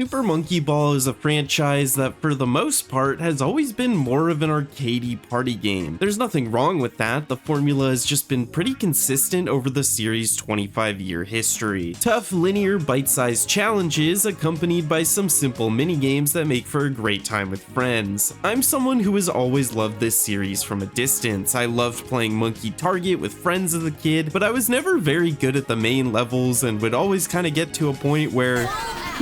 Super Monkey Ball is a franchise that for the most part has always been more of an arcadey party game. There's nothing wrong with that, the formula has just been pretty consistent over the series' 25-year history. Tough, linear, bite-sized challenges accompanied by some simple minigames that make for a great time with friends. I'm someone who has always loved this series from a distance. I loved playing Monkey Target with friends as a kid, but I was never very good at the main levels and would always kind of get to a point where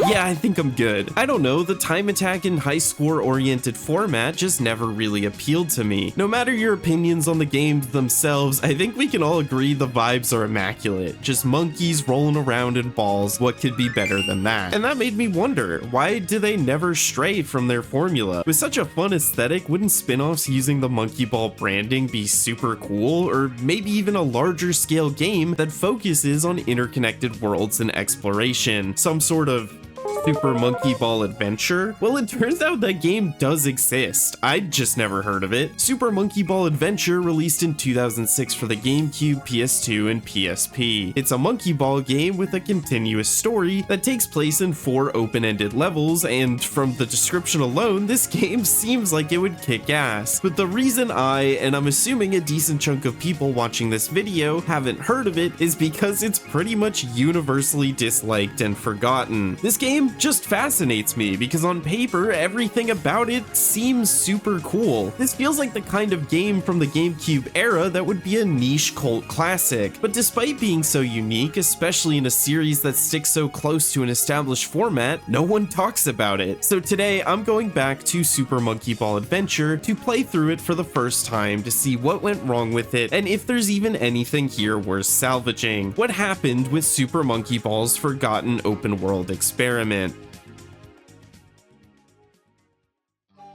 yeah, I think I'm good. I don't know, the time attack and high score oriented format just never really appealed to me. No matter your opinions on the games themselves, I think we can all agree the vibes are immaculate. Just monkeys rolling around in balls, what could be better than that? And that made me wonder, why do they never stray from their formula? With such a fun aesthetic, wouldn't spin-offs using the Monkey Ball branding be super cool? Or maybe even a larger scale game that focuses on interconnected worlds and exploration? Some sort of Super Monkey Ball Adventure? Well, it turns out that game does exist. I'd just never heard of it. Super Monkey Ball Adventure released in 2006 for the GameCube, PS2, and PSP. It's a monkey ball game with a continuous story that takes place in 4 open-ended levels, and from the description alone, this game seems like it would kick ass. But the reason and I'm assuming a decent chunk of people watching this video, haven't heard of it is because it's pretty much universally disliked and forgotten. This game just fascinates me because on paper, everything about it seems super cool. This feels like the kind of game from the GameCube era that would be a niche cult classic. But despite being so unique, especially in a series that sticks so close to an established format, no one talks about it. So today, I'm going back to Super Monkey Ball Adventure to play through it for the first time to see what went wrong with it and if there's even anything here worth salvaging. What happened with Super Monkey Ball's forgotten open world experiment?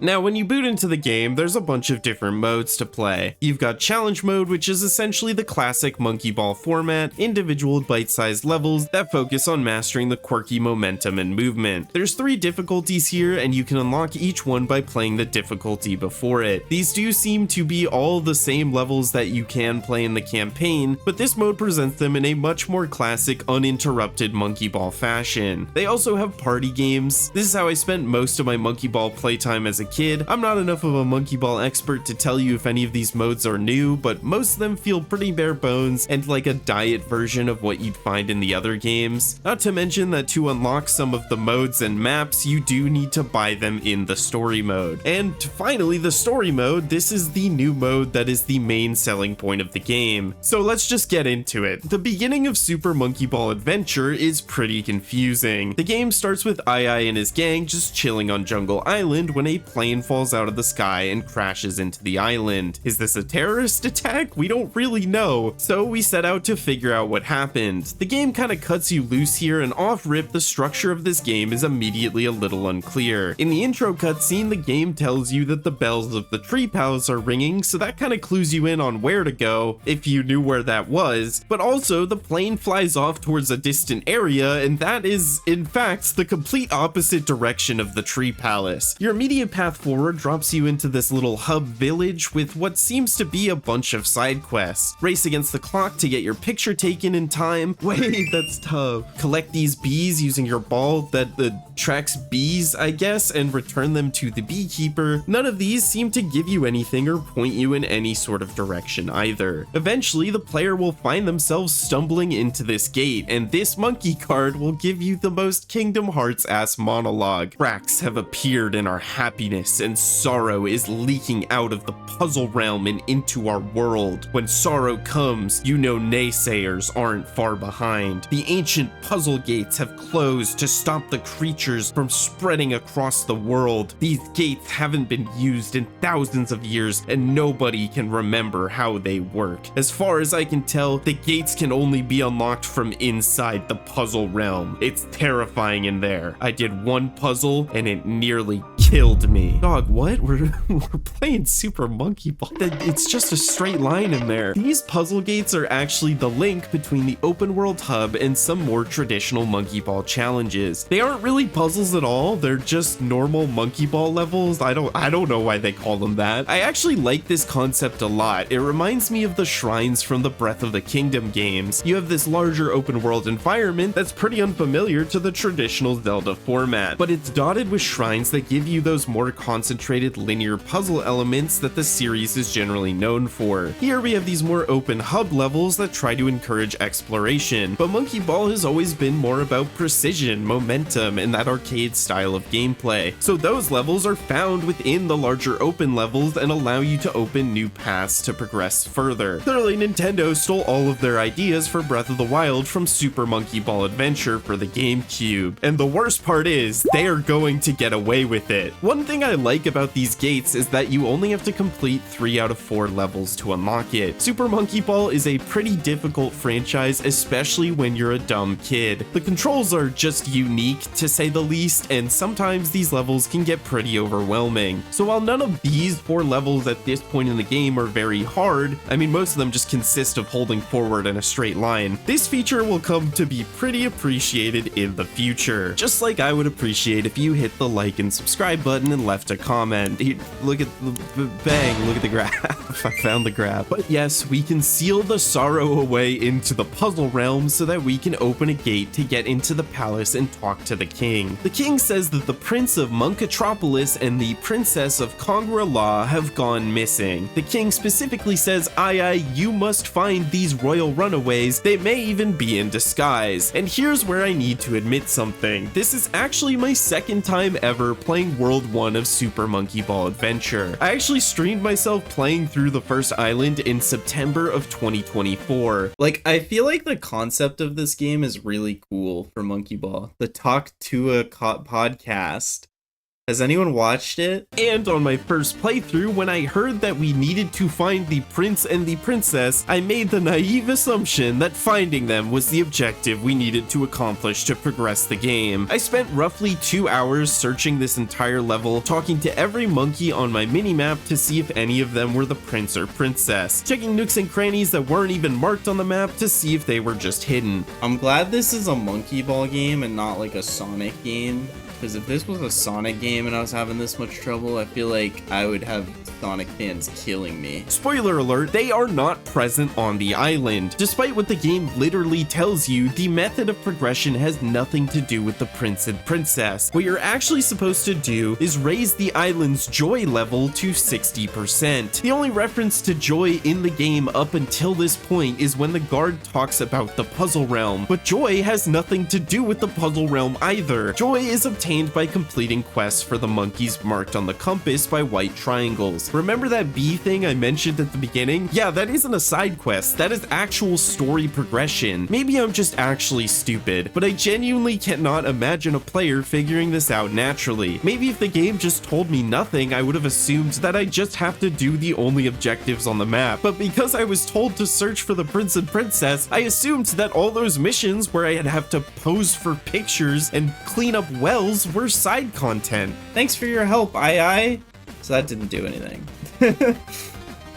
Now, when you boot into the game, there's a bunch of different modes to play. You've got challenge mode, which is essentially the classic monkey ball format, individual bite-sized levels that focus on mastering the quirky momentum and movement. There's 3 difficulties here, and you can unlock each one by playing the difficulty before it. These do seem to be all the same levels that you can play in the campaign, but this mode presents them in a much more classic, uninterrupted monkey ball fashion. They also have party games. This is how I spent most of my monkey ball playtime as a kid. I'm not enough of a monkey ball expert to tell you if any of these modes are new, but most of them feel pretty bare bones and like a diet version of what you'd find in the other games. Not to mention that to unlock some of the modes and maps, you do need to buy them in the story mode. And finally, the story mode, this is the new mode that is the main selling point of the game. So let's just get into it. The beginning of Super Monkey Ball Adventure is pretty confusing. The game starts with Ai and his gang just chilling on Jungle Island when a plane falls out of the sky and crashes into the island. Is this a terrorist attack? We don't really know. So we set out to figure out what happened. The game kind of cuts you loose here, and off rip, the structure of this game is immediately a little unclear. In the intro cutscene, the game tells you that the bells of the Tree Palace are ringing, so that kind of clues you in on where to go, if you knew where that was. But also, the plane flies off towards a distant area, and that is, in fact, the complete opposite direction of the Tree Palace. Your immediate path forward drops you into this little hub village with what seems to be a bunch of side quests. Race against the clock to get your picture taken in time. Wait, that's tough. Collect these bees using your ball that attracts bees, I guess, and return them to the beekeeper. None of these seem to give you anything or point you in any sort of direction either. Eventually, the player will find themselves stumbling into this gate, and this monkey card will give you the most Kingdom Hearts-ass monologue. Cracks have appeared in our happiness, and sorrow is leaking out of the puzzle realm and into our world. When sorrow comes, you know naysayers aren't far behind. The ancient puzzle gates have closed to stop the creatures from spreading across the world. These gates haven't been used in thousands of years, and nobody can remember how they work. As far as I can tell, the gates can only be unlocked from inside the puzzle realm. It's terrifying in there. I did one puzzle, and it nearly killed me. Dog, what? We're playing Super Monkey Ball. It's just a straight line in there. These puzzle gates are actually the link between the open world hub and some more traditional Monkey Ball challenges. They aren't really puzzles at all. They're just normal monkey ball levels. I don't know why they call them that. I actually like this concept a lot. It reminds me of the shrines from the Breath of the Kingdom games. You have this larger open world environment that's pretty unfamiliar to the traditional Zelda format, but it's dotted with shrines that give you those more concentrated linear puzzle elements that the series is generally known for. Here we have these more open hub levels that try to encourage exploration, but Monkey Ball has always been more about precision, momentum, and that arcade style of gameplay. So those levels are found within the larger open levels and allow you to open new paths to progress further. Clearly, Nintendo stole all of their ideas for Breath of the Wild from Super Monkey Ball Adventure for the GameCube. And the worst part is, they are going to get away with it. One thing I like about these gates is that you only have to complete 3 out of 4 levels to unlock it. Super Monkey Ball is a pretty difficult franchise, especially when you're a dumb kid. The controls are just unique to say the least, and sometimes these levels can get pretty overwhelming. So while none of these 4 levels at this point in the game are very hard, I mean most of them just consist of holding forward in a straight line, this feature will come to be pretty appreciated in the future. Just like I would appreciate if you hit the like and subscribe button and left a comment. Look at the bang, look at the graph. I found the graph. But yes, we can seal the sorrow away into the puzzle realm so that we can open a gate to get into the palace and talk to the king. The king says that the prince of Monkitropolis and the princess of Kongri-La have gone missing. The king specifically says, aye, you must find these royal runaways. They may even be in disguise. And here's where I need to admit something. This is actually my second time ever playing World 1 of Super Monkey Ball Adventure. I actually streamed myself playing through the first island in September of 2024. Like, I feel like the concept of this game is really cool for Monkey Ball. The talk to a podcast. Has anyone watched it? And on my first playthrough, when I heard that we needed to find the prince and the princess, I made the naive assumption that finding them was the objective we needed to accomplish to progress the game. I spent roughly 2 hours searching this entire level, talking to every monkey on my minimap to see if any of them were the prince or princess, checking nooks and crannies that weren't even marked on the map to see if they were just hidden. I'm glad this is a Monkey Ball game and not like a Sonic game. Because if this was a Sonic game and I was having this much trouble, I feel like I would have Sonic fans killing me. Spoiler alert, they are not present on the island. Despite what the game literally tells you, the method of progression has nothing to do with the prince and princess. What you're actually supposed to do is raise the island's joy level to 60%. The only reference to joy in the game up until this point is when the guard talks about the puzzle realm, but joy has nothing to do with the puzzle realm either. Joy is obtained by completing quests for the monkeys marked on the compass by white triangles. Remember that bee thing I mentioned at the beginning? Yeah, that isn't a side quest, that is actual story progression. Maybe I'm just actually stupid, but I genuinely cannot imagine a player figuring this out naturally. Maybe if the game just told me nothing, I would have assumed that I just have to do the only objectives on the map. But because I was told to search for the prince and princess, I assumed that all those missions where I'd have to pose for pictures and clean up wells were side content. Thanks for your help, aye. So that didn't do anything.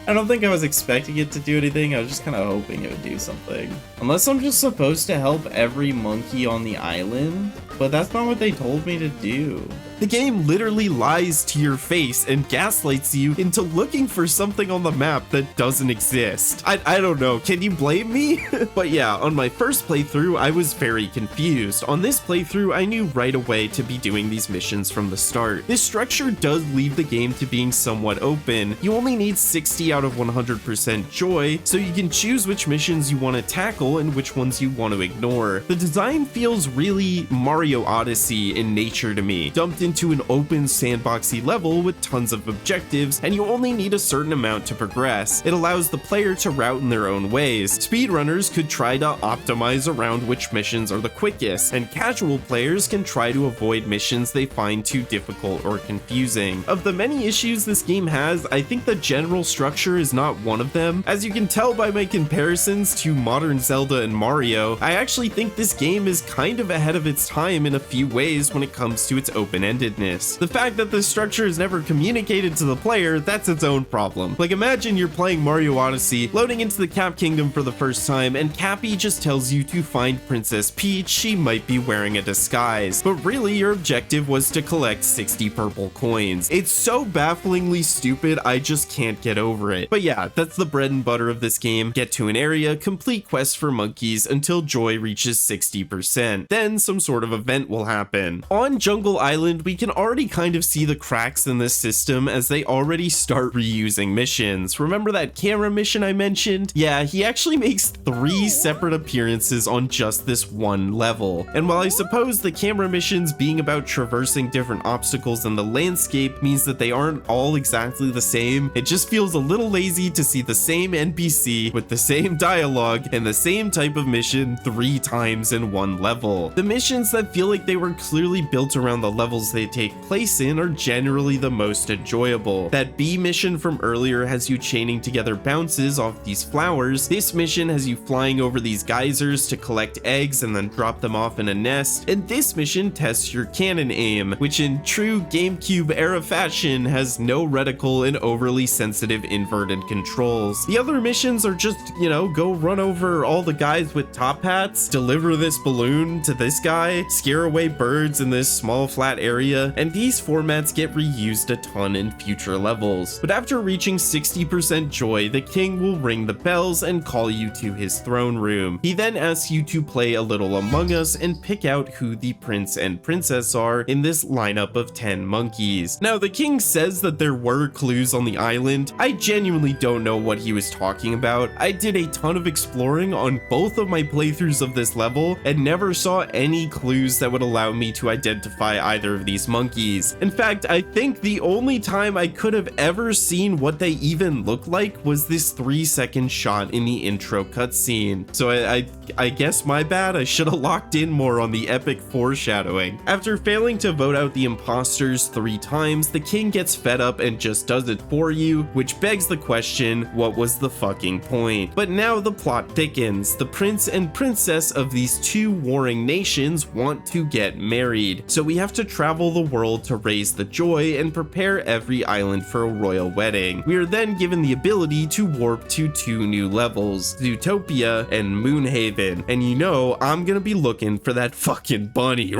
I don't think I was expecting it to do anything. I was just kind of hoping it would do something. Unless I'm just supposed to help every monkey on the island, but that's not what they told me to do. The game literally lies to your face and gaslights you into looking for something on the map that doesn't exist. I don't know, can you blame me? But yeah, on my first playthrough, I was very confused. On this playthrough, I knew right away to be doing these missions from the start. This structure does leave the game to being somewhat open. You only need 60 out of 100% joy, so you can choose which missions you want to tackle and which ones you want to ignore. The design feels really Mario Odyssey in nature to me, dumped into an open sandboxy level with tons of objectives, and you only need a certain amount to progress. It allows the player to route in their own ways. Speedrunners could try to optimize around which missions are the quickest, and casual players can try to avoid missions they find too difficult or confusing. Of the many issues this game has, I think the general structure is not one of them. As you can tell by my comparisons to modern Zelda and Mario, I actually think this game is kind of ahead of its time in a few ways when it comes to its open-endedness. open-endedness. The fact that this structure is never communicated to the player, that's its own problem. Like, imagine you're playing Mario Odyssey, loading into the Cap Kingdom for the first time, and Cappy just tells you to find Princess Peach. She might be wearing a disguise, but really your objective was to collect 60 purple coins. It's so bafflingly stupid, I just can't get over it. But yeah, that's the bread and butter of this game. Get to an area, complete quests for monkeys until joy reaches 60%. Then some sort of event will happen. On Jungle Island, we can already kind of see the cracks in this system as they already start reusing missions. Remember that camera mission I mentioned? Yeah, he actually makes 3 separate appearances on just this one level. And while I suppose the camera missions being about traversing different obstacles in the landscape means that they aren't all exactly the same, it just feels a little lazy to see the same NPC with the same dialogue and the same type of mission 3 times in one level. The missions that feel like they were clearly built around the levels they take place in are generally the most enjoyable. That bee mission from earlier has you chaining together bounces off these flowers. This mission has you flying over these geysers to collect eggs and then drop them off in a nest. And this mission tests your cannon aim, which in true GameCube era fashion has no reticle and overly sensitive inverted controls. The other missions are just, you know, go run over all the guys with top hats, deliver this balloon to this guy, scare away birds in this small flat area, and these formats get reused a ton in future levels. But after reaching 60% joy, the king will ring the bells and call you to his throne room. He then asks you to play a little Among Us and pick out who the prince and princess are in this lineup of 10 monkeys. Now, the king says that there were clues on the island. I genuinely don't know what he was talking about. I did a ton of exploring on both of my playthroughs of this level and never saw any clues that would allow me to identify either of these monkeys. In fact, I think the only time I could have ever seen what they even look like was this 3-second shot in the intro cutscene. So I guess my bad, I should have locked in more on the epic foreshadowing. After failing to vote out the imposters 3 times, the king gets fed up and just does it for you, which begs the question, what was the fucking point? But now the plot thickens. The prince and princess of these 2 warring nations want to get married, so we have to travel the world to raise the joy and prepare every island for a royal wedding. We are then given the ability to warp to 2 new levels, Zootopia and Moonhaven, and you know I'm gonna be looking for that fucking bunny.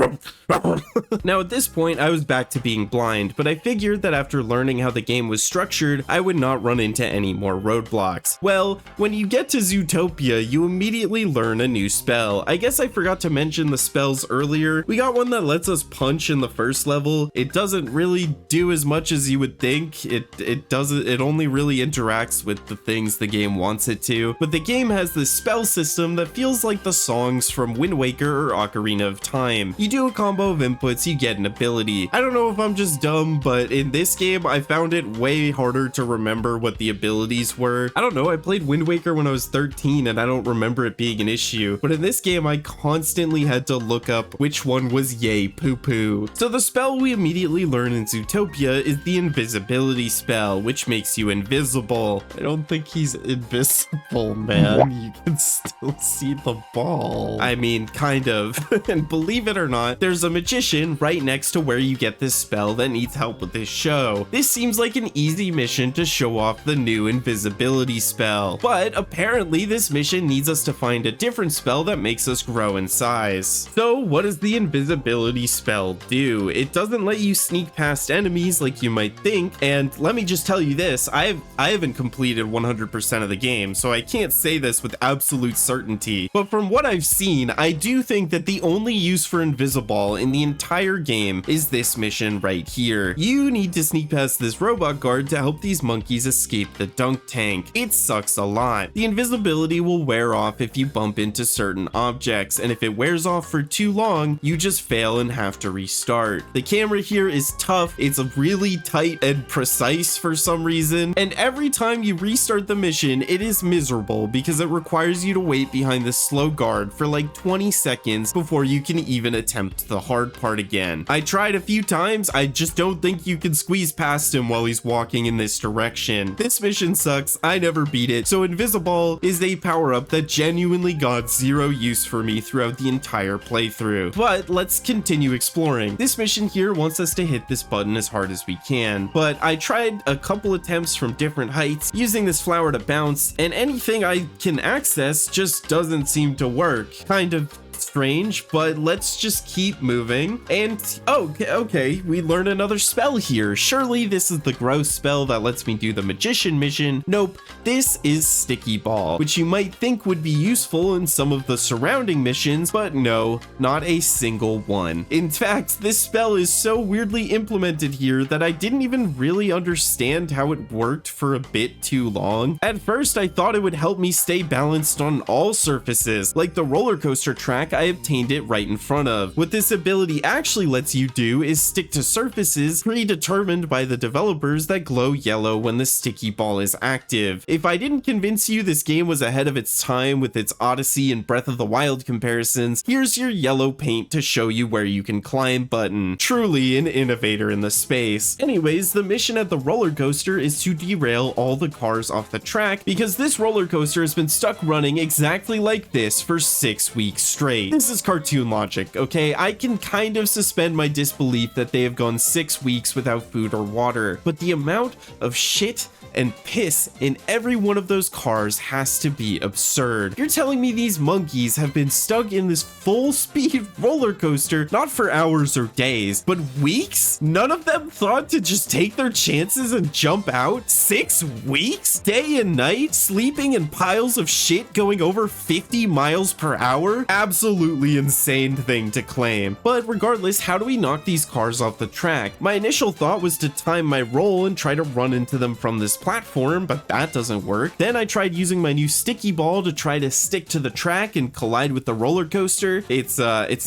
Now at this point I was back to being blind, but I figured that after learning how the game was structured, I would not run into any more roadblocks. Well, when you get to Zootopia, you immediately learn a new spell. I guess I forgot to mention the spells earlier. We got one that lets us punch in the first level. It doesn't really do as much as you would think. It only really interacts with the things the game wants it to. But the game has this spell system that feels like the songs from Wind Waker or Ocarina of Time. You do a combo of inputs, you get an ability. I don't know if I'm just dumb, but in this game I found it way harder to remember what the abilities were. I don't know, I played Wind Waker when I was 13 and I don't remember it being an issue, but in this game I constantly had to look up which one was yay poo poo. So the spell we immediately learn in Zootopia is the invisibility spell, which makes you invisible. I don't think he's invisible, man. You can still see the ball. I mean, kind of. And believe it or not, there's a magician right next to where you get this spell that needs help with this show. This seems like an easy mission to show off the new invisibility spell, but apparently this mission needs us to find a different spell that makes us grow in size. So what does the invisibility spell do? It doesn't let you sneak past enemies like you might think, and let me just tell you this, I haven't completed 100% of the game, so I can't say this with absolute certainty, but from what I've seen, I do think that the only use for Invisiball in the entire game is this mission right here. You need to sneak past this robot guard to help these monkeys escape the dunk tank. It sucks a lot. The invisibility will wear off if you bump into certain objects, and if it wears off for too long, you just fail and have to restart. The camera here is tough, it's really tight and precise for some reason, and every time you restart the mission, it is miserable because it requires you to wait behind this slow guard for like 20 seconds before you can even attempt the hard part again. I tried a few times, I just don't think you can squeeze past him while he's walking in this direction. This mission sucks, I never beat it, so Invisiball is a power-up that genuinely got zero use for me throughout the entire playthrough. But let's continue exploring. This mission mission here wants us to hit this button as hard as we can, but I tried a couple attempts from different heights using this flower to bounce, and anything I can access just doesn't seem to work. Kind of strange, but let's just keep moving. And okay, we learn another spell here. Surely this is the gross spell that lets me do the magician mission. Nope, this is Sticky Ball, which you might think would be useful in some of the surrounding missions, but no, not a single one. In fact, this spell is so weirdly implemented here that I didn't even really understand how it worked for a bit too long. At first, I thought it would help me stay balanced on all surfaces, like the roller coaster track I obtained it right in front of. What this ability actually lets you do is stick to surfaces predetermined by the developers that glow yellow when the sticky ball is active. If I didn't convince you this game was ahead of its time with its Odyssey and Breath of the Wild comparisons, here's your yellow paint to show you where you can climb button. Truly an innovator in the space. Anyways, the mission at the roller coaster is to derail all the cars off the track because this roller coaster has been stuck running exactly like this for 6 weeks straight. This is cartoon logic, okay? I can kind of suspend my disbelief that they have gone 6 weeks without food or water, but the amount of shit and piss in every one of those cars has to be absurd. You're telling me these monkeys have been stuck in this full speed roller coaster not for hours or days, but weeks? None of them thought to just take their chances and jump out? 6 weeks? Day and night? Sleeping in piles of shit going over 50 miles per hour? Absolutely insane thing to claim. But regardless, how do we knock these cars off the track? My initial thought was to time my roll and try to run into them from this platform, but that doesn't work. Then I tried using my new sticky ball to try to stick to the track and collide with the roller coaster. It's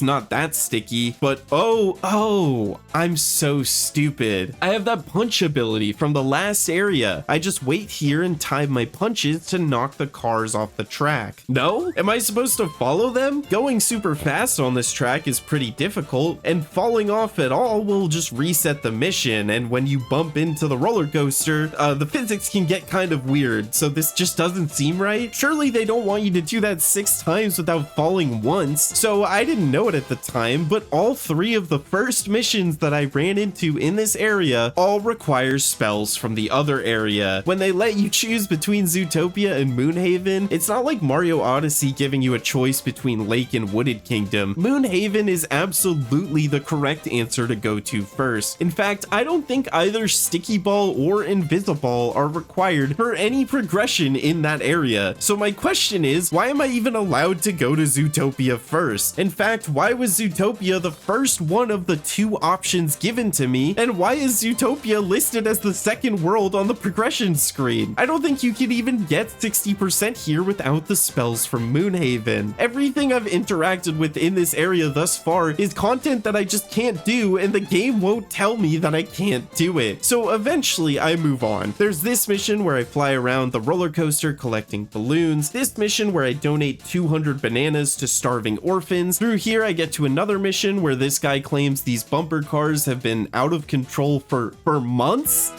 not that sticky, but oh, I'm so stupid. I have that punch ability from the last area. I just wait here and time my punches to knock the cars off the track. No? Am I supposed to follow them? Going super fast on this track is pretty difficult, and falling off at all will just reset the mission, and when you bump into the roller coaster, the physics can get kind of weird, so this just doesn't seem right. Surely they don't want you to do that 6 times without falling once, so I didn't know it at the time, but all 3 of the first missions that I ran into in this area all require spells from the other area. When they let you choose between Zootopia and Moonhaven, it's not like Mario Odyssey giving you a choice between Lake and Wooded Kingdom. Moonhaven is absolutely the correct answer to go to first. In fact, I don't think either Sticky Ball or Invisiball are required for any progression in that area. So my question is, why am I even allowed to go to Zootopia first? In fact, why was Zootopia the first one of the 2 options given to me? And why is Zootopia listed as the second world on the progression screen? I don't think you can even get 60% here without the spells from Moonhaven. Everything I've interacted with in this area thus far is content that I just can't do, and the game won't tell me that I can't do it. So eventually I move on. There's this mission where I fly around the roller coaster collecting balloons, this mission where I donate 200 bananas to starving orphans. Through here I get to another mission where this guy claims these bumper cars have been out of control for months?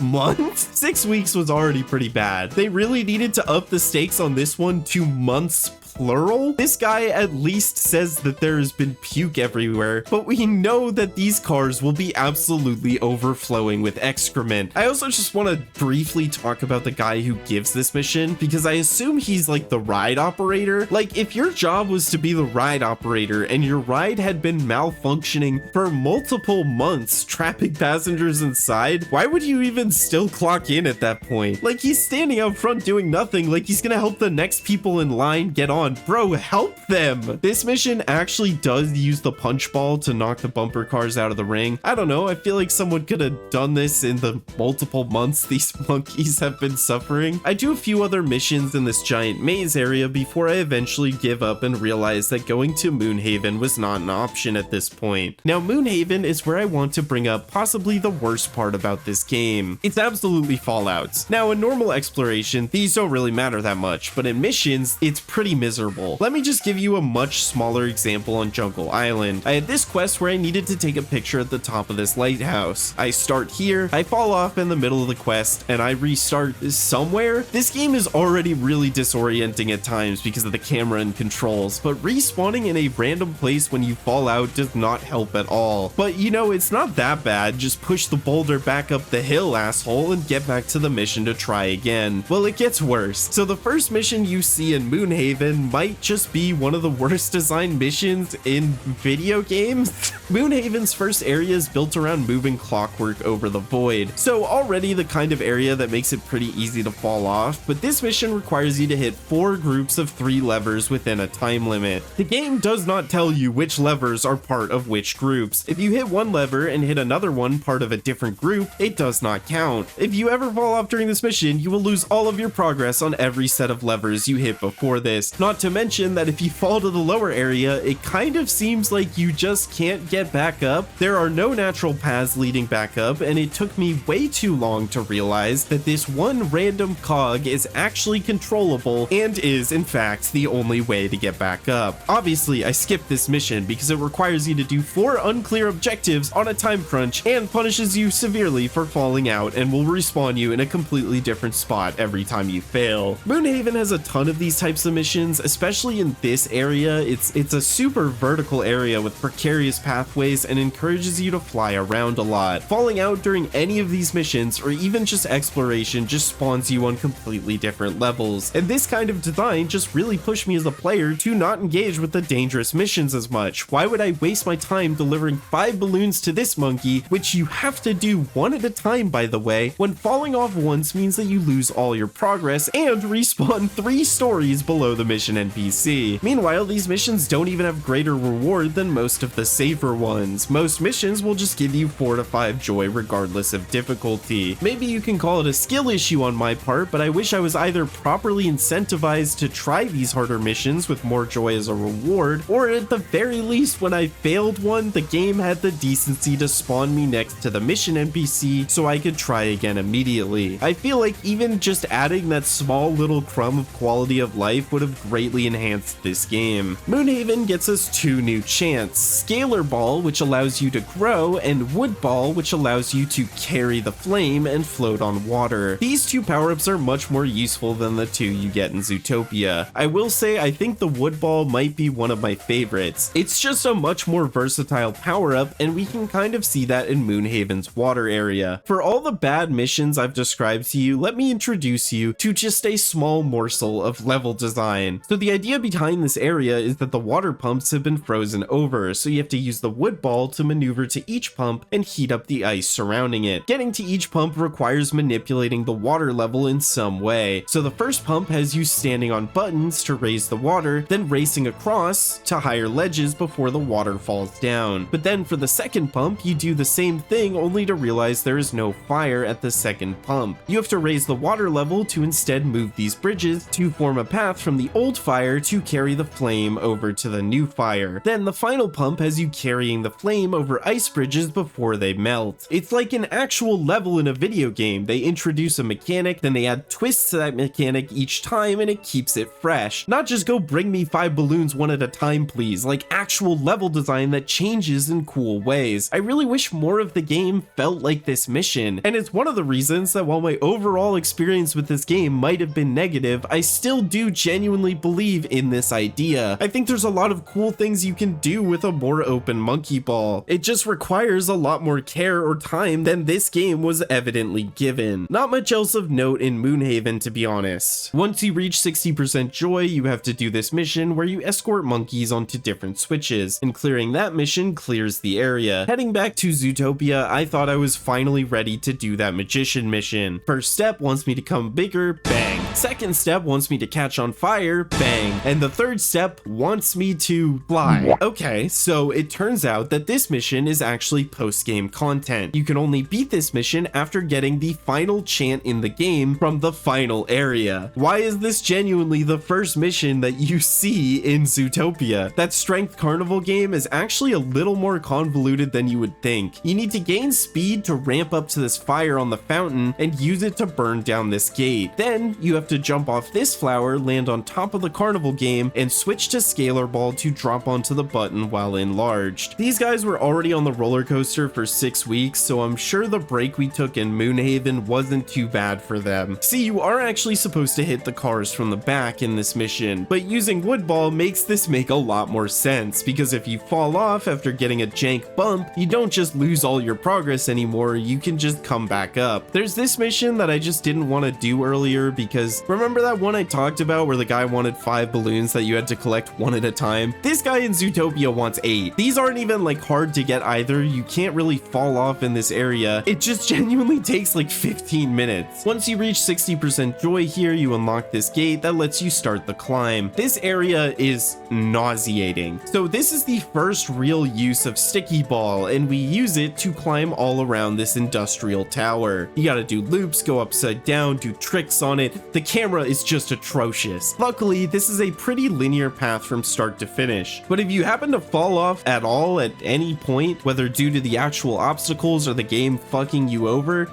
6 weeks was already pretty bad. They really needed to up the stakes on this one to months plural? This guy at least says that there has been puke everywhere, but we know that these cars will be absolutely overflowing with excrement. I also just want to briefly talk about the guy who gives this mission, because I assume he's like the ride operator. Like, if your job was to be the ride operator and your ride had been malfunctioning for multiple months, trapping passengers inside, why would you even still clock in at that point? Like, he's standing out front doing nothing, like he's gonna help the next people in line get on. Bro, help them! This mission actually does use the punch ball to knock the bumper cars out of the ring. I don't know, I feel like someone could have done this in the multiple months these monkeys have been suffering. I do a few other missions in this giant maze area before I eventually give up and realize that going to Moonhaven was not an option at this point. Now, Moonhaven is where I want to bring up possibly the worst part about this game. It's absolutely Fallout. Now, in normal exploration, these don't really matter that much, but in missions, it's pretty miserable. miserable. Let me just give you a much smaller example on Jungle Island. I had this quest where I needed to take a picture at the top of this lighthouse. I start here, I fall off in the middle of the quest, and I restart somewhere. This game is already really disorienting at times because of the camera and controls, but respawning in a random place when you fall out does not help at all. But you know, it's not that bad. Just push the boulder back up the hill, asshole, and get back to the mission to try again. Well, it gets worse. So the first mission you see in Moonhaven might just be one of the worst designed missions in video games. Moonhaven's first area is built around moving clockwork over the void, so already the kind of area that makes it pretty easy to fall off, but this mission requires you to hit 4 groups of 3 levers within a time limit. The game does not tell you which levers are part of which groups. If you hit one lever and hit another one part of a different group, it does not count. If you ever fall off during this mission, you will lose all of your progress on every set of levers you hit before this. Not to mention that if you fall to the lower area, it kind of seems like you just can't get back up. There are no natural paths leading back up, and it took me way too long to realize that this one random cog is actually controllable and is in fact the only way to get back up. Obviously, I skipped this mission because it requires you to do 4 unclear objectives on a time crunch and punishes you severely for falling out and will respawn you in a completely different spot every time you fail. Moonhaven has a ton of these types of missions, especially in this area. It's a super vertical area with precarious pathways and encourages you to fly around a lot. Falling out during any of these missions or even just exploration just spawns you on completely different levels, and this kind of design just really pushed me as a player to not engage with the dangerous missions as much. Why would I waste my time delivering 5 balloons to this monkey, which you have to do one at a time by the way, when falling off once means that you lose all your progress and respawn 3 stories below the mission NPC. Meanwhile, these missions don't even have greater reward than most of the safer ones. Most missions will just give you 4 to 5 joy regardless of difficulty. Maybe you can call it a skill issue on my part, but I wish I was either properly incentivized to try these harder missions with more joy as a reward, or at the very least when I failed one, the game had the decency to spawn me next to the mission NPC so I could try again immediately. I feel like even just adding that small little crumb of quality of life would have greatly enhanced this game. Moonhaven gets us 2 new chants: Scalar Ball, which allows you to grow, and Wood Ball, which allows you to carry the flame and float on water. These 2 power-ups are much more useful than the 2 you get in Zootopia. I will say I think the Wood Ball might be one of my favorites. It's just a much more versatile power-up, and we can kind of see that in Moonhaven's water area. For all the bad missions I've described to you, let me introduce you to just a small morsel of level design. So the idea behind this area is that the water pumps have been frozen over, so you have to use the wood ball to maneuver to each pump and heat up the ice surrounding it. Getting to each pump requires manipulating the water level in some way. So the first pump has you standing on buttons to raise the water, then racing across to higher ledges before the water falls down. But then for the second pump, you do the same thing only to realize there is no fire at the second pump. You have to raise the water level to instead move these bridges to form a path from the old fire to carry the flame over to the new fire. Then the final pump has you carrying the flame over ice bridges before they melt. It's like an actual level in a video game. They introduce a mechanic, then they add twists to that mechanic each time, and it keeps it fresh. Not just go bring me 5 balloons one at a time please, like actual level design that changes in cool ways. I really wish more of the game felt like this mission, and it's one of the reasons that while my overall experience with this game might have been negative, I still do genuinely believe in this idea. I think there's a lot of cool things you can do with a more open monkey ball. It just requires a lot more care or time than this game was evidently given. Not much else of note in Moonhaven, to be honest. Once you reach 60% joy, you have to do this mission where you escort monkeys onto different switches, and clearing that mission clears the area. Heading back to Zootopia, I thought I was finally ready to do that magician mission. First step wants me to come bigger, bang. Second step wants me to catch on fire, bang. And the third step wants me to fly. Okay, so it turns out that this mission is actually post-game content. You can only beat this mission after getting the final chant in the game from the final area. Why is this genuinely the first mission that you see in Zootopia? That Strength Carnival game is actually a little more convoluted than you would think. You need to gain speed to ramp up to this fire on the fountain and use it to burn down this gate. Then you have have to jump off this flower, land on top of the carnival game, and switch to scalar ball to drop onto the button while enlarged. These guys were already on the roller coaster for 6 weeks, so I'm sure the break we took in Moonhaven wasn't too bad for them. See, you are actually supposed to hit the cars from the back in this mission, but using wood ball makes this make a lot more sense, because if you fall off after getting a jank bump, you don't just lose all your progress anymore, you can just come back up. There's this mission that I just didn't want to do earlier because remember that one I talked about where the guy wanted 5 balloons that you had to collect one at a time? This guy in Zootopia wants 8. These aren't even like hard to get either. You can't really fall off in this area. It just genuinely takes like 15 minutes. Once you reach 60% joy here, you unlock this gate that lets you start the climb. This area is nauseating. So this is the first real use of sticky ball, and we use it to climb all around this industrial tower. You gotta do loops, go upside down, do tricks on it. The camera is just atrocious. Luckily, this is a pretty linear path from start to finish, but if you happen to fall off at all at any point, whether due to the actual obstacles or the game fucking you over,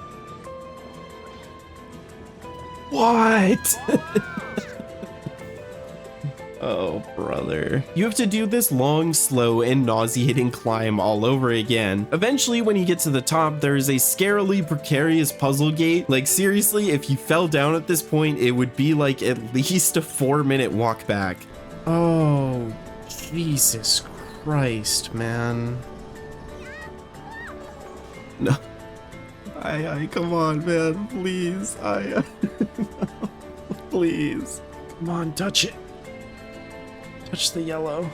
what? Oh, brother. You have to do this long, slow, and nauseating climb all over again. Eventually, when you get to the top, there is a scarily precarious puzzle gate. Like, seriously, if you fell down at this point, it would be like at least a 4-minute walk back. Oh, Jesus Christ, man. No. Come on, man, please. No. Please. Come on, touch it. Touch the yellow.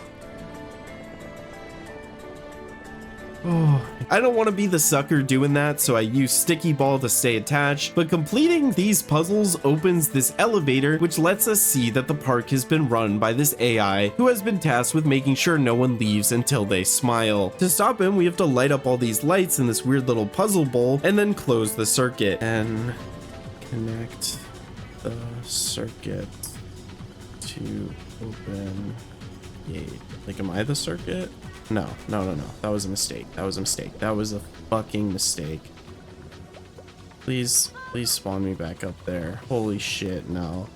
Oh, I don't want to be the sucker doing that, so I use sticky ball to stay attached, but completing these puzzles opens this elevator, which lets us see that the park has been run by this AI who has been tasked with making sure no one leaves until they smile. To stop him, we have to light up all these lights in this weird little puzzle bowl and then close the circuit and connect the circuit to open gate. Like, am I the circuit? No. That was a mistake. That was a fucking mistake. Please spawn me back up there. Holy shit, no.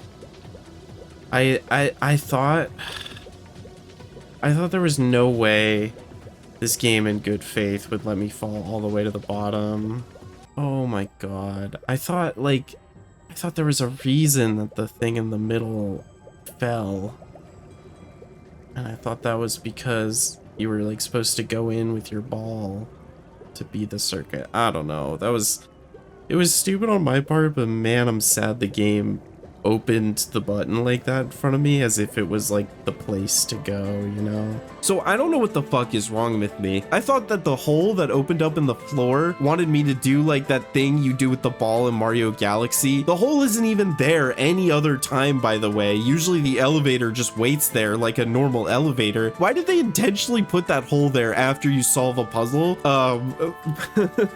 I thought there was no way this game in good faith would let me fall all the way to the bottom. Oh my god. I thought there was a reason that the thing in the middle fell. And I thought that was because you were like supposed to go in with your ball to be the circuit. I don't know. It was stupid on my part, but man, I'm sad the game opened the button like that in front of me as if it was like the place to go, you know? So I don't know what the fuck is wrong with me. I thought that the hole that opened up in the floor wanted me to do like that thing you do with the ball in Mario Galaxy. The hole isn't even there any other time, by the way. Usually the elevator just waits there like a normal elevator. Why did they intentionally put that hole there after you solve a puzzle?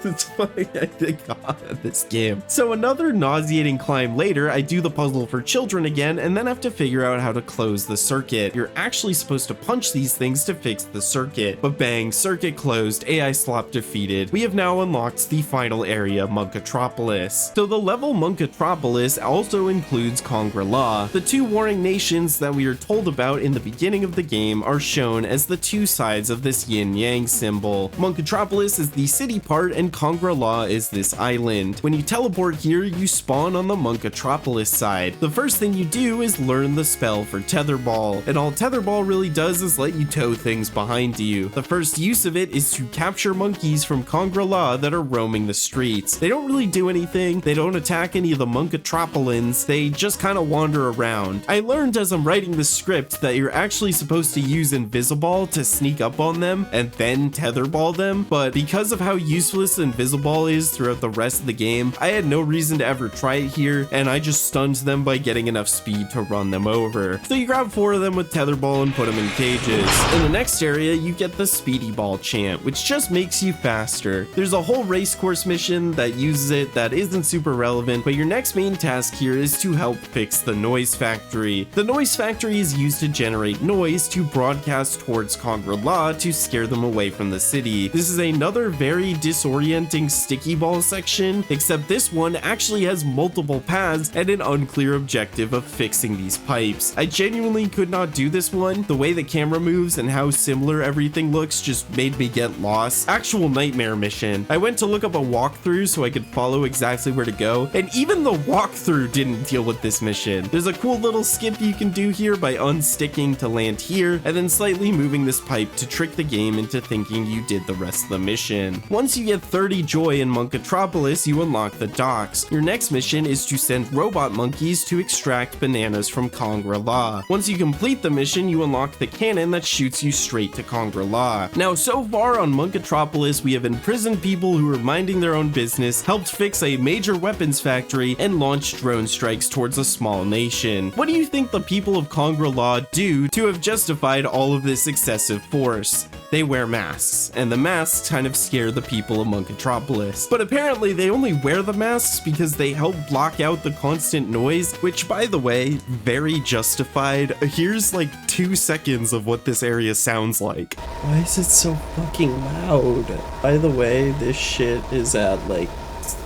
It's funny, I think, God, this game. So another nauseating climb later, I do the puzzle for children again and then have to figure out how to close the circuit. You're actually supposed to punch these things to fix the circuit, but bang, circuit closed, AI slop defeated. We have now unlocked the final area, Monkitropolis. So the level Monkitropolis also includes Kongri-La. The two warring nations that we are told about in the beginning of the game are shown as the two sides of this yin-yang symbol. Monkitropolis is the city part and Kongri-La is this island. When you teleport here, you spawn on the Monkitropolis side. The first thing you do is learn the spell for Tetherball, and all Tetherball really does is let you tow things behind you. The first use of it is to capture monkeys from Kongri-La that are roaming the streets. They don't really do anything, they don't attack any of the Monkitropolians, they just kind of wander around. I learned as I'm writing the script that you're actually supposed to use Invisiball to sneak up on them and then Tetherball them, but because of how useless Invisiball is throughout the rest of the game, I had no reason to ever try it here, and I just stunned them by getting enough speed to run them over. So you grab 4 of them with Tetherball and put them in cages. In the next area, you get the Speedy Ball chant, which just makes you faster. There's a whole race course mission that uses it that isn't super relevant, but your next main task here is to help fix the noise factory. The noise factory is used to generate noise to broadcast towards Kongri-La to scare them away from the city. This is another very disorienting sticky ball section, except this one actually has multiple paths and an unclear clear objective of fixing these pipes. I genuinely could not do this one. The way the camera moves and how similar everything looks just made me get lost. Actual nightmare mission. I went to look up a walkthrough so I could follow exactly where to go, and even the walkthrough didn't deal with this mission. There's a cool little skip you can do here by unsticking to land here, and then slightly moving this pipe to trick the game into thinking you did the rest of the mission. Once you get 30 joy in Monkitropolis, you unlock the docks. Your next mission is to send robot monkeys to extract bananas from Kongri-La. Once you complete the mission, you unlock the cannon that shoots you straight to Kongri-La. Now, so far on Monkitropolis, we have imprisoned people who are minding their own business, helped fix a major weapons factory, and launched drone strikes towards a small nation. What do you think the people of Kongri-La do to have justified all of this excessive force? They wear masks, and the masks kind of scare the people of Monkitropolis. But apparently they only wear the masks because they help block out the constant noise, which, by the way, very justified. Here's like 2 seconds of what this area sounds like. Why is it so fucking loud? By the way, this shit is at like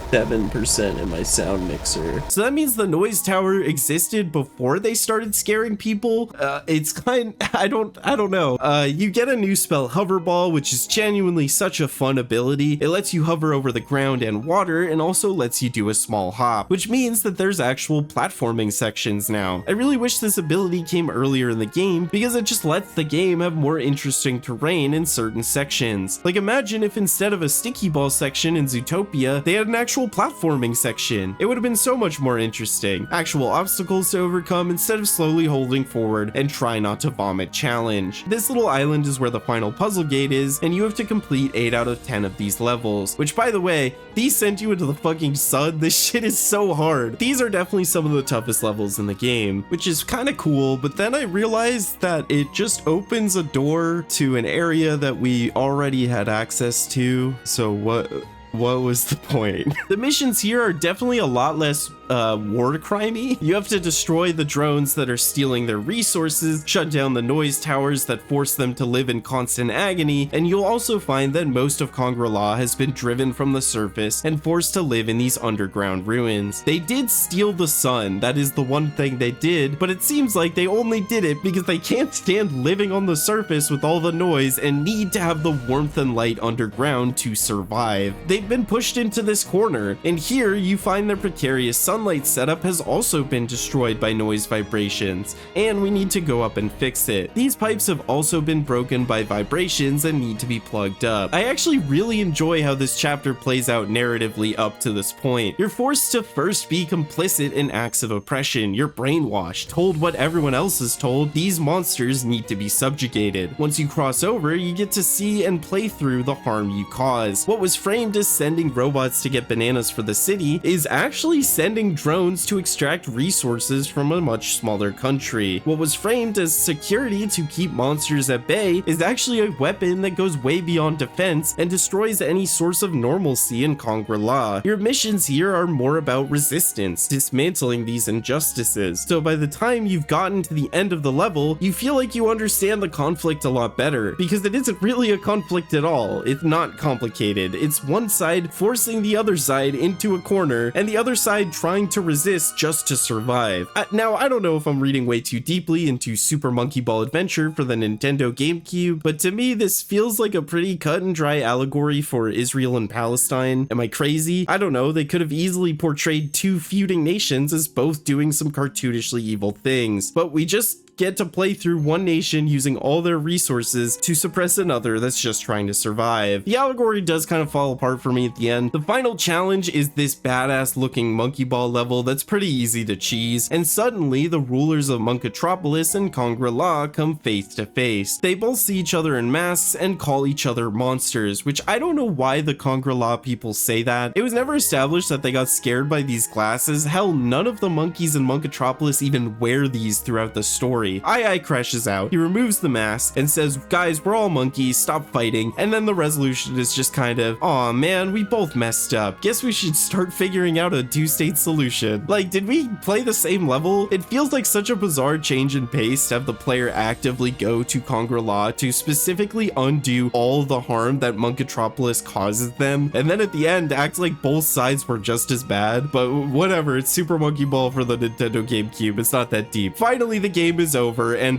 7% in my sound mixer. So that means the noise tower existed before they started scaring people. It's kind, I don't know. You get a new spell, Hoverball, which is genuinely such a fun ability. It lets you hover over the ground and water, and also lets you do a small hop, which means that there's actual platforming sections now. I really wish this ability came earlier in the game because it just lets the game have more interesting terrain in certain sections. Like, imagine if instead of a sticky ball section in Zootopia, they had an actual platforming section. It would have been so much more interesting. Actual obstacles to overcome instead of slowly holding forward and try not to vomit challenge. This little island is where the final puzzle gate is, and you have to complete 8 out of 10 of these levels, which, by the way, these sent you into the fucking sun. This shit is so hard. These are definitely some of the toughest levels in the game, which is kind of cool, but then I realized that it just opens a door to an area that we already had access to. So what was the point? The missions here are definitely a lot less war crimey. You have to destroy the drones that are stealing their resources, shut down the noise towers that force them to live in constant agony, and you'll also find that most of Kongri-La has been driven from the surface and forced to live in these underground ruins. They did steal the sun, that is the one thing they did, but it seems like they only did it because they can't stand living on the surface with all the noise and need to have the warmth and light underground to survive. They've been pushed into this corner, and here you find their precarious sunlight setup has also been destroyed by noise vibrations, and we need to go up and fix it. These pipes have also been broken by vibrations and need to be plugged up. I actually really enjoy how this chapter plays out narratively up to this point. You're forced to first be complicit in acts of oppression. You're brainwashed, told what everyone else is told. These monsters need to be subjugated. Once you cross over, you get to see and play through the harm you cause. What was framed as sending robots to get bananas for the city is actually sending drones to extract resources from a much smaller country. What was framed as security to keep monsters at bay is actually a weapon that goes way beyond defense and destroys any source of normalcy in Kongri-La. Your missions here are more about resistance, dismantling these injustices. So by the time you've gotten to the end of the level, you feel like you understand the conflict a lot better, because it isn't really a conflict at all. It's not complicated. It's one side forcing the other side into a corner, and the other side trying to resist just to survive. Now, I don't know if I'm reading way too deeply into Super Monkey Ball Adventure for the Nintendo GameCube, but to me this feels like a pretty cut and dry allegory for Israel and Palestine. Am I crazy? I don't know, they could have easily portrayed two feuding nations as both doing some cartoonishly evil things, but we just get to play through one nation using all their resources to suppress another that's just trying to survive. The allegory does kind of fall apart for me at the end. The final challenge is this badass looking monkey ball level that's pretty easy to cheese, and suddenly the rulers of Monkitropolis and Kongri-La come face to face. They both see each other in masks and call each other monsters, which I don't know why the Kongri-La people say that. It was never established that they got scared by these glasses. Hell, none of the monkeys in Monkitropolis even wear these throughout the story. story. Ai crashes out, he removes the mask and says, guys, we're all monkeys, stop fighting. And then the resolution is just kind of, aw man, we both messed up. Guess we should start figuring out a two-state solution. Like, did we play the same level? It feels like such a bizarre change in pace to have the player actively go to Kongri-La to specifically undo all the harm that Monkitropolis causes them, and then at the end act like both sides were just as bad. But whatever, it's Super Monkey Ball for the Nintendo GameCube, it's not that deep. Finally, the game is over, and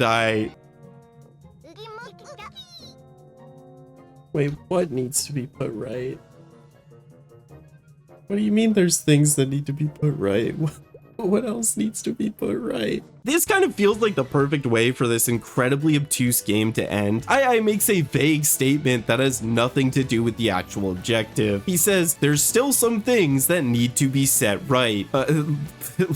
Wait, what needs to be put right? What do you mean there's things that need to be put right? What else needs to be put right? This kind of feels like the perfect way for this incredibly obtuse game to end. Ai makes a vague statement that has nothing to do with the actual objective. He says, there's still some things that need to be set right.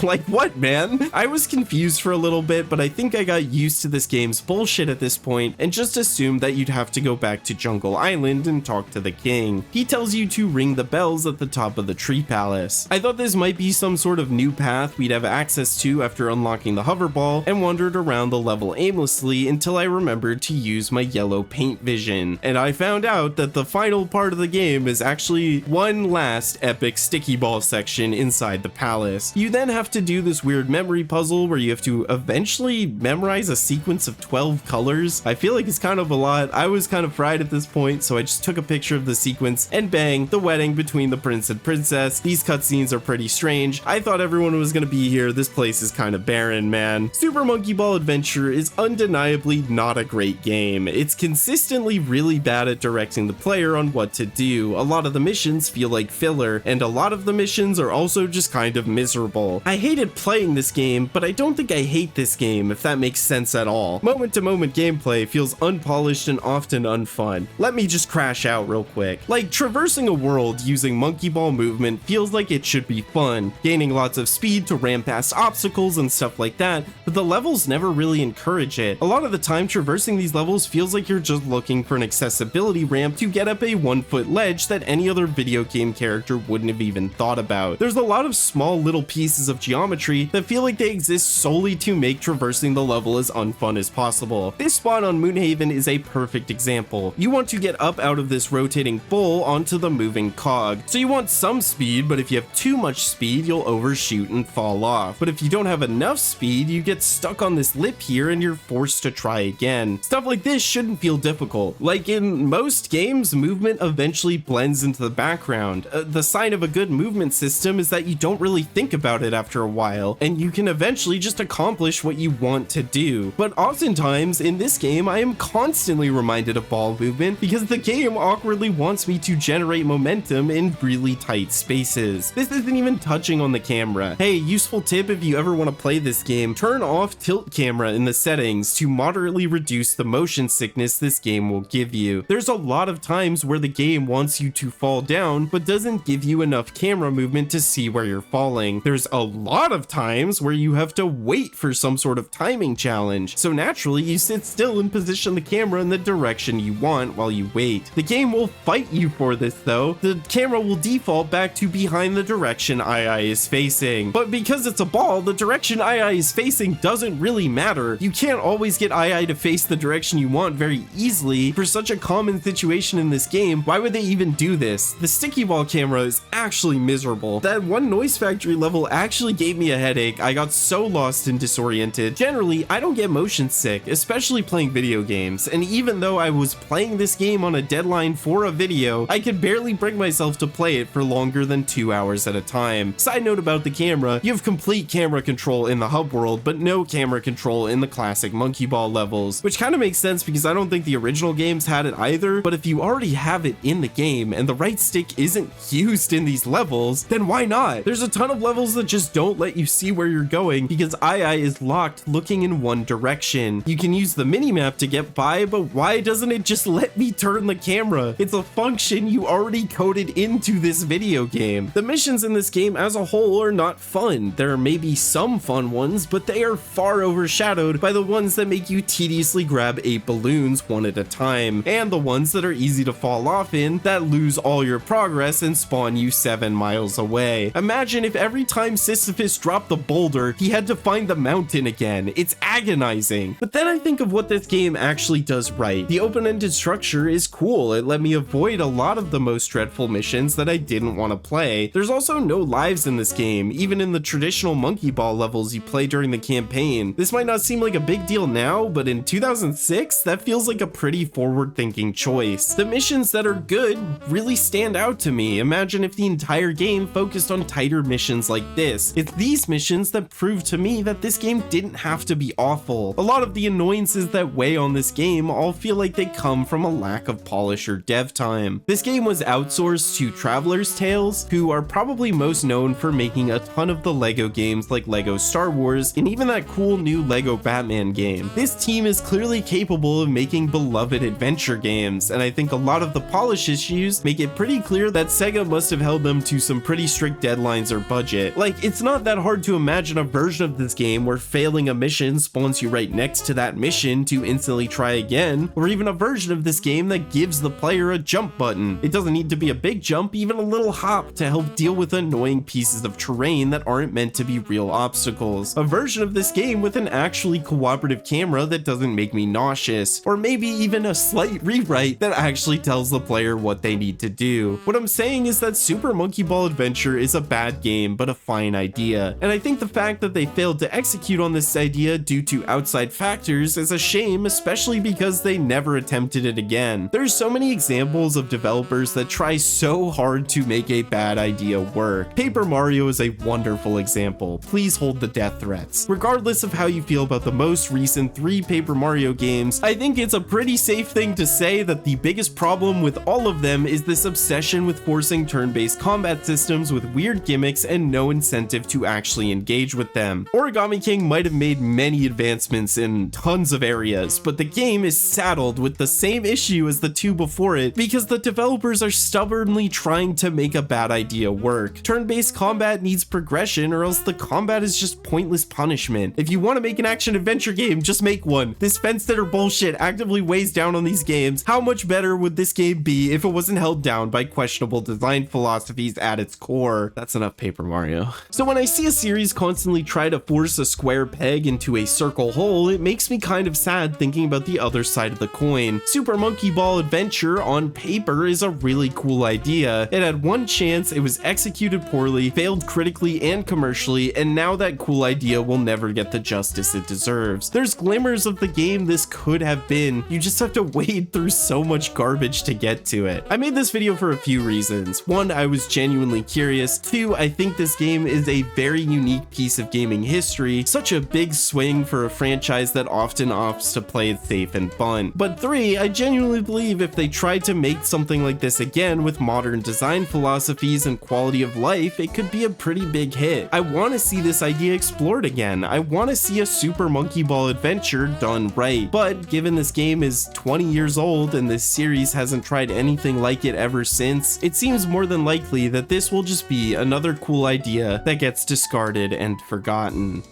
Like what, man? I was confused for a little bit, but I think I got used to this game's bullshit at this point and just assumed that you'd have to go back to Jungle Island and talk to the king. He tells you to ring the bells at the top of the tree palace. I thought this might be some sort of new path we'd have access to after unlocking the hoverball, and wandered around the level aimlessly until I remembered to use my yellow paint vision. And I found out that the final part of the game is actually one last epic sticky ball section inside the palace. You then have to do this weird memory puzzle where you have to eventually memorize a sequence of 12 colors. I feel like it's kind of a lot. I was kind of fried at this point, so I just took a picture of the sequence and bang, the wedding between the prince and princess. These cutscenes are pretty strange. I thought everyone was gonna be here. This place is kind of barren, man. Super Monkey Ball Adventure is undeniably not a great game. It's consistently really bad at directing the player on what to do. A lot of the missions feel like filler, and a lot of the missions are also just kind of miserable. I hated playing this game, but I don't think I hate this game, if that makes sense at all. Moment-to-moment gameplay feels unpolished and often unfun. Let me just crash out real quick. Like, traversing a world using Monkey Ball movement feels like it should be fun, gaining lots of speed to ram past obstacles and stuff like that, but the levels never really encourage it. A lot of the time, traversing these levels feels like you're just looking for an accessibility ramp to get up a 1-foot ledge that any other video game character wouldn't have even thought about. There's a lot of small little pieces of geometry that feel like they exist solely to make traversing the level as unfun as possible. This spot on Moonhaven is a perfect example. You want to get up out of this rotating bowl onto the moving cog. So you want some speed, but if you have too much speed, you'll overshoot and fall off. But if you don't have enough speed, you get stuck on this lip here and you're forced to try again. Stuff like this shouldn't feel difficult. Like in most games, movement eventually blends into the background. The sign of a good movement system is that you don't really think about it after a while, and you can eventually just accomplish what you want to do. But oftentimes in this game, I am constantly reminded of ball movement because the game awkwardly wants me to generate momentum in really tight spaces. This isn't even touching on the camera. Hey, useful tip if you ever want to play this game, turn off tilt camera in the settings to moderately reduce the motion sickness this game will give you. There's a lot of times where the game wants you to fall down, but doesn't give you enough camera movement to see where you're falling. There's a lot of times where you have to wait for some sort of timing challenge, so naturally you sit still and position the camera in the direction you want while you wait. The game will fight you for this though. The camera will default back to behind the direction Ai is facing, but because it's a ball, the direction Ai is facing doesn't really matter. You can't always get Ai to face the direction you want very easily. For such a common situation in this game, why would they even do this? The sticky ball camera is actually miserable. That one Noise Factory level actually gave me a headache. I got so lost and disoriented. Generally, I don't get motion sick, especially playing video games, and even though I was playing this game on a deadline for a video, I could barely bring myself to play it for longer than 2 hours at a time. Side note about the camera, you have complete camera control in the hub world, but no camera control in the classic Monkey Ball levels, which kind of makes sense because I don't think the original games had it either, but if you already have it in the game and the right stick isn't used in these levels, then why not? There's a ton of levels that just don't let you see where you're going because Ai is locked looking in one direction. You can use the minimap to get by, but why doesn't it just let me turn the camera? It's a function you already coded into this video game. The missions in this game as a whole are not fun. fun. There may be some fun ones, but they are far overshadowed by the ones that make you tediously grab 8 balloons one at a time, and the ones that are easy to fall off in that lose all your progress and spawn you 7 miles away. Imagine if every time Sisyphus dropped the boulder, he had to find the mountain again. It's agonizing. But then I think of what this game actually does right. The open-ended structure is cool. It let me avoid a lot of the most dreadful missions that I didn't want to play. There's also no lives in this game, even in the traditional Monkey Ball levels you play during the campaign. This might not seem like a big deal now, but in 2006, that feels like a pretty forward-thinking choice. The missions that are good really stand out to me. Imagine if the entire game focused on tighter missions like this. It's these missions that prove to me that this game didn't have to be awful. A lot of the annoyances that weigh on this game all feel like they come from a lack of polish or dev time. This game was outsourced to Traveler's Tales, who are probably most known for making a ton of the LEGO games like LEGO Star Wars and even that cool new LEGO Batman game. This team is clearly capable of making beloved adventure games, and I think a lot of the polish issues make it pretty clear that Sega must have held them to some pretty strict deadlines or budget. Like, it's not that hard to imagine a version of this game where failing a mission spawns you right next to that mission to instantly try again, or even a version of this game that gives the player a jump button. It doesn't need to be a big jump, even a little hop to help deal with annoying pieces of terrain that aren't meant to be real obstacles. A version of this game with an actually cooperative camera that doesn't make me nauseous, or maybe even a slight rewrite that actually tells the player what they need to do. What I'm saying is that Super Monkey Ball Adventure is a bad game, but a fine idea, and I think the fact that they failed to execute on this idea due to outside factors is a shame, especially because they never attempted it again. There's so many examples of developers that try so hard to make a bad idea work. Paper Mario is a wonderful example. Please hold the death threats. Regardless of how you feel about the most recent 3 Paper Mario games, I think it's a pretty safe thing to say that the biggest problem with all of them is this obsession with forcing turn-based combat systems with weird gimmicks and no incentive to actually engage with them. Origami King might have made many advancements in tons of areas, but the game is saddled with the same issue as the 2 before it because the developers are stubbornly trying to make a bad idea work. Turn-based combat needs progression, or else the combat is just pointless punishment. If you want to make an action-adventure game, just make one. This fence-sitter bullshit actively weighs down on these games. How much better would this game be if it wasn't held down by questionable design philosophies at its core? That's enough Paper Mario. So when I see a series constantly try to force a square peg into a circle hole, it makes me kind of sad thinking about the other side of the coin. Super Monkey Ball Adventure on paper is a really cool idea. It had one chance, it was executed poorly, failed critically and commercially, and now that cool idea will never get the justice it deserves. There's glimmers of the game this could have been. You just have to wade through so much garbage to get to it. I made this video for a few reasons. 1, I was genuinely curious. 2, I think this game is a very unique piece of gaming history, such a big swing for a franchise that often opts to play it safe and fun. But 3, I genuinely believe if they tried to make something like this again with modern design philosophies and quality of life, it could be a pretty big hit. I want to see this idea explored again. I want to see a Super Monkey Ball Adventure done right. But given this game is 20 years old and this series hasn't tried anything like it ever since, it seems more than likely that this will just be another cool idea that gets discarded and forgotten.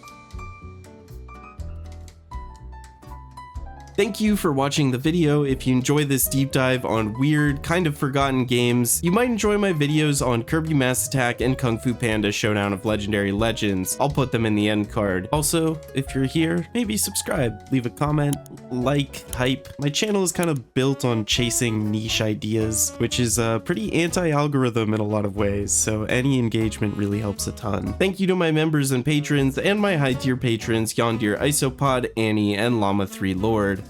Thank you for watching the video. If you enjoy this deep dive on weird, kind of forgotten games, you might enjoy my videos on Kirby Mass Attack and Kung Fu Panda Showdown of Legendary Legends. I'll put them in the end card. Also, if you're here, maybe subscribe, leave a comment, like, hype. My channel is kind of built on chasing niche ideas, which is pretty anti-algorithm in a lot of ways, so any engagement really helps a ton. Thank you to my members and patrons, and my high tier patrons, Yondir Isopod, Annie, and Llama 3 Lord.